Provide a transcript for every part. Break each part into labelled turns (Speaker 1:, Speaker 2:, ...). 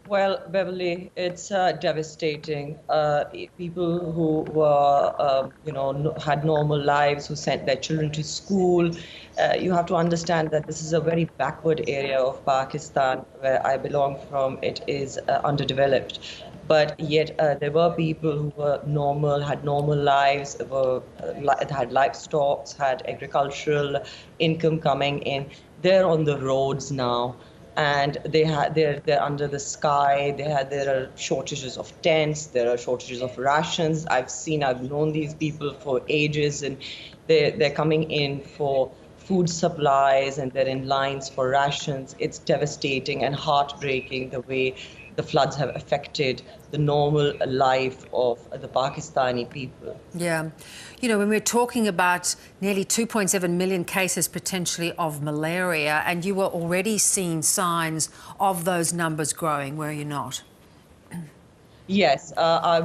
Speaker 1: Well, Beverly, it's devastating. People who were, had normal lives, who sent their children to school. You have to understand that this is a very backward area of Pakistan where I belong from. It is underdeveloped. But yet there were people who were normal, had normal lives, had livestock, had agricultural income coming in. They're on the roads now, and they're under the sky. There are shortages of tents, there are shortages of rations. I've known these people for ages, and they're coming in for food supplies, and they're in lines for rations. It's devastating and heartbreaking the way the floods have affected the normal life of the Pakistani people.
Speaker 2: Yeah. You know, when we're talking about nearly 2.7 million cases potentially of malaria, and you were already seeing signs of those numbers growing, were you not?
Speaker 1: Yes,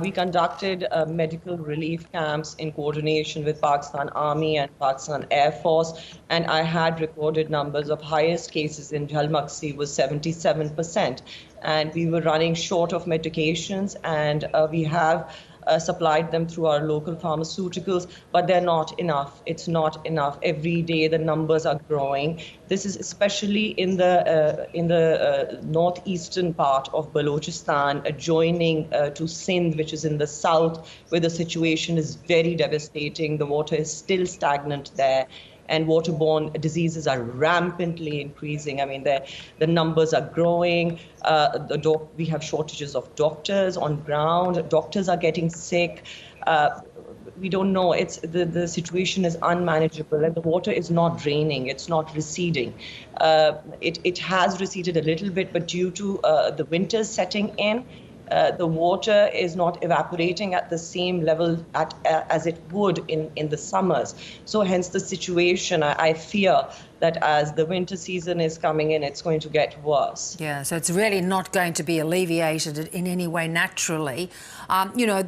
Speaker 1: we conducted medical relief camps in coordination with Pakistan Army and Pakistan Air Force, and I had recorded numbers of highest cases in Jalmaksi was 77%, and we were running short of medications, and we have supplied them through our local pharmaceuticals, but they're not enough. It's not enough. Every day the numbers are growing. This is especially in the northeastern part of Balochistan, adjoining to Sindh, which is in the south, where the situation is very devastating. The water is still stagnant there, and waterborne diseases are rampantly increasing. I mean, the numbers are growing. We have shortages of doctors on ground. Doctors are getting sick. We don't know. The situation is unmanageable, and the water is not draining. It's not receding. It has receded a little bit, but due to the winters setting in, the water is not evaporating at the same level as it would in the summers. So hence the situation, I fear that as the winter season is coming in, it's going to get worse.
Speaker 2: Yeah, so it's really not going to be alleviated in any way naturally. You know,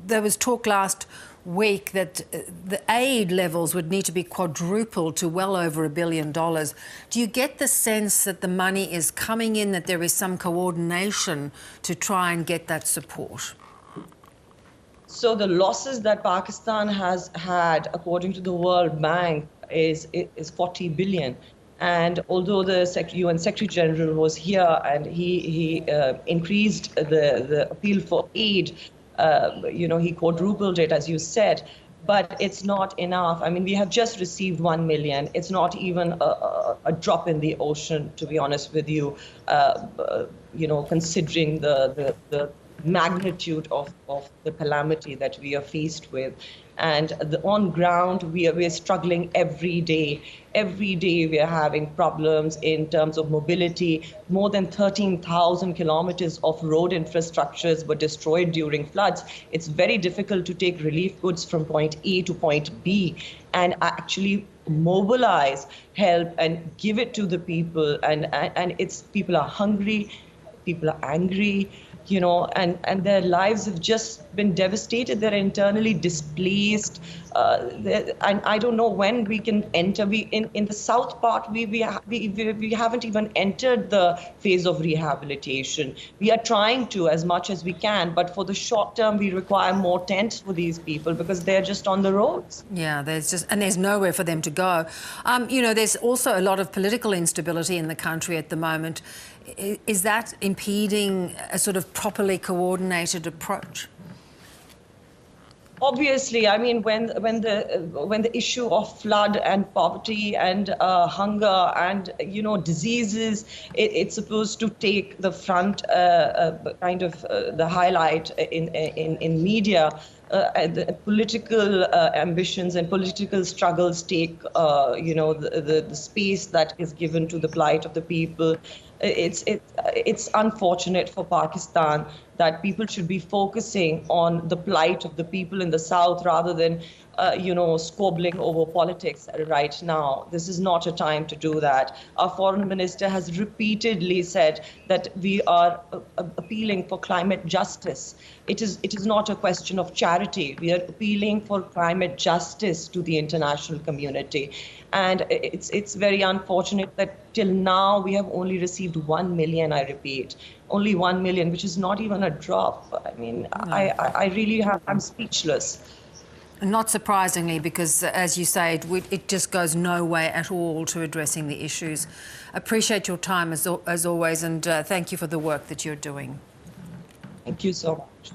Speaker 2: there was talk last week that the aid levels would need to be quadrupled to well over $1 billion. Do you get the sense that the money is coming in, that there is some coordination to try and get that support?
Speaker 1: So the losses that Pakistan has had, according to the World Bank, is 40 billion. And although the UN Secretary General was here and he increased the appeal for aid, he quadrupled it, as you said, but it's not enough. I mean, we have just received 1 million. It's not even a drop in the ocean, to be honest with you, considering the magnitude of the calamity that we are faced with. And on ground, we are struggling every day. Every day we are having problems in terms of mobility. More than 13,000 kilometers of road infrastructures were destroyed during floods. It's very difficult to take relief goods from point A to point B and actually mobilize help and give it to the people. And people are hungry, people are angry, and their lives have just been devastated. They're internally displaced. And I don't know when we can enter. In the south part, we haven't even entered the phase of rehabilitation. We are trying to as much as we can, but for the short term, we require more tents for these people because they're just on the roads.
Speaker 2: Yeah, there's nowhere for them to go. There's also a lot of political instability in the country at the moment. Is that impeding a sort of properly coordinated approach?
Speaker 1: Obviously, I mean, when the issue of flood and poverty and hunger and diseases, it's supposed to take the front, the highlight in media. The political ambitions and political struggles take the space that is given to the plight of the people. It's unfortunate for Pakistan that people should be focusing on the plight of the people in the south rather than squabbling over politics right now. This is not a time to do that. Our foreign minister has repeatedly said that we are appealing for climate justice. It is not a question of charity. We are appealing for climate justice to the international community. And it's very unfortunate that till now we have only received 1 million, I repeat, only 1 million, which is not even a drop. I mean,
Speaker 2: No.
Speaker 1: I really I'm speechless.
Speaker 2: Not surprisingly, because as you say, it just goes no way at all to addressing the issues. Appreciate your time as always, and thank you for the work that you're doing.
Speaker 1: Thank you so much.